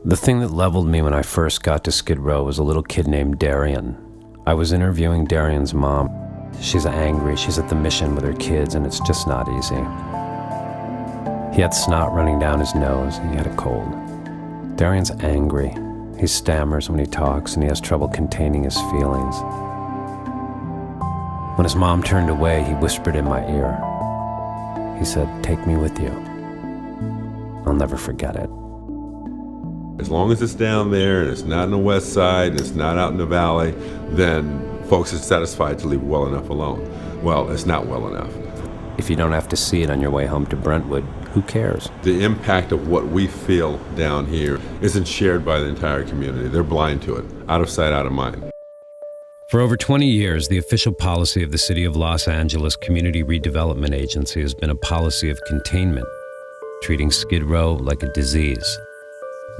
The thing that leveled me when I first got to Skid Row was a little kid named Darian. I was interviewing Darian's mom. She's angry, she's at the mission with her kids, and it's just not easy. He had snot running down his nose, and he had a cold. Darian's angry. He stammers when he talks, and he has trouble containing his feelings. When his mom turned away, he whispered in my ear. He said, "Take me with you." I'll never forget it. As long as it's down there and it's not in the west side and it's not out in the valley, then folks are satisfied to leave it well enough alone. Well, it's not well enough. If you don't have to see it on your way home to Brentwood, who cares? The impact of what we feel down here isn't shared by the entire community. They're blind to it. Out of sight, out of mind. For over 20 years, the official policy of the City of Los Angeles Community Redevelopment Agency has been a policy of containment, treating Skid Row like a disease.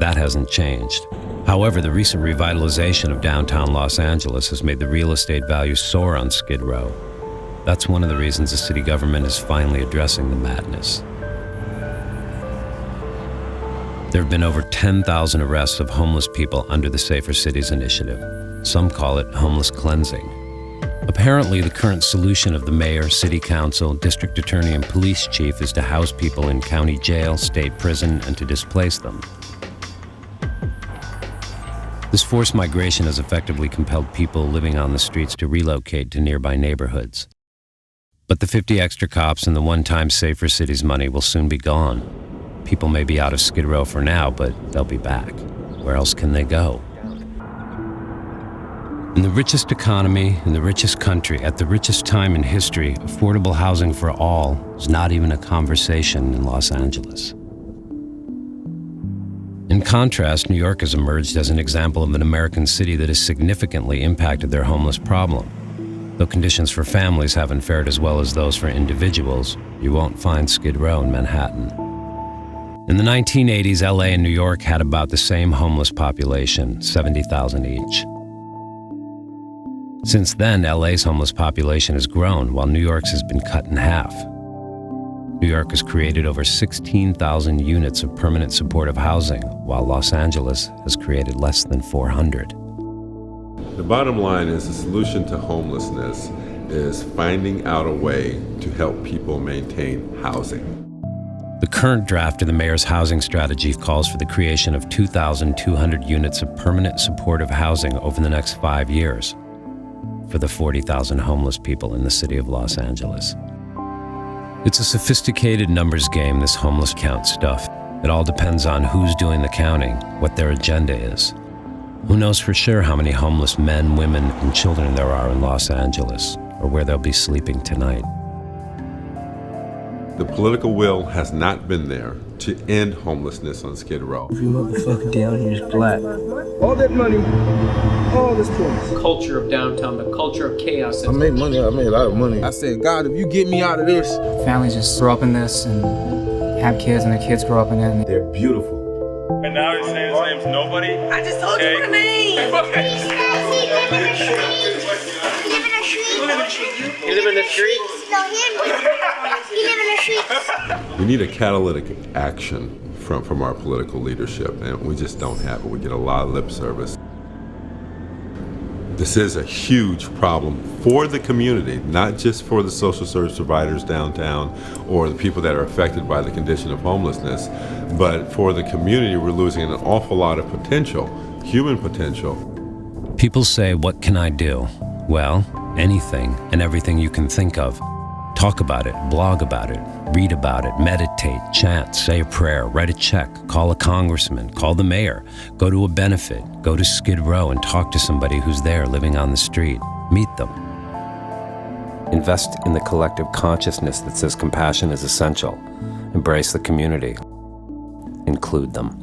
That hasn't changed. However, the recent revitalization of downtown Los Angeles has made the real estate value soar on Skid Row. That's one of the reasons the city government is finally addressing the madness. There have been over 10,000 arrests of homeless people under the Safer Cities initiative. Some call it homeless cleansing. Apparently, the current solution of the mayor, city council, district attorney, and police chief is to house people in county jail, state prison, and to displace them. This forced migration has effectively compelled people living on the streets to relocate to nearby neighborhoods. But the 50 extra cops and the one-time Safer Cities money will soon be gone. People may be out of Skid Row for now, but they'll be back. Where else can they go? In the richest economy, in the richest country, at the richest time in history, affordable housing for all is not even a conversation in Los Angeles. In contrast, New York has emerged as an example of an American city that has significantly impacted their homeless problem. Though conditions for families haven't fared as well as those for individuals, you won't find Skid Row in Manhattan. In the 1980s, LA and New York had about the same homeless population, 70,000 each. Since then, LA's homeless population has grown, while New York's has been cut in half. New York has created over 16,000 units of permanent supportive housing, while Los Angeles has created less than 400. The bottom line is the solution to homelessness is finding out a way to help people maintain housing. The current draft of the mayor's housing strategy calls for the creation of 2,200 units of permanent supportive housing over the next 5 years for the 40,000 homeless people in the city of Los Angeles. It's a sophisticated numbers game, this homeless count stuff. It all depends on who's doing the counting, what their agenda is. Who knows for sure how many homeless men, women, and children there are in Los Angeles, or where they'll be sleeping tonight. The political will has not been there to end homelessness on Skid Row. If you motherfucker down here is black. All that money, all this points. Culture of downtown, the culture of chaos. I made money, I made a lot of money. I said, God, if you get me out of this. Families just grow up in this and have kids, and their kids grow up in it. And They're beautiful. And now he's saying his name's nobody? I just told you the name! You live in the street? No, he live in the streets. We need a catalytic action from our political leadership, and we just don't have it. We get a lot of lip service. This is a huge problem for the community, not just for the social service providers downtown or the people that are affected by the condition of homelessness, but for the community. We're losing an awful lot of potential, human potential. People say, what can I do? Well, anything and everything you can think of. Talk about it, blog about it, read about it, meditate, chant, say a prayer, write a check, call a congressman, call the mayor, go to a benefit, go to Skid Row and talk to somebody who's there living on the street. Meet them. Invest in the collective consciousness that says compassion is essential. Embrace the community. Include them.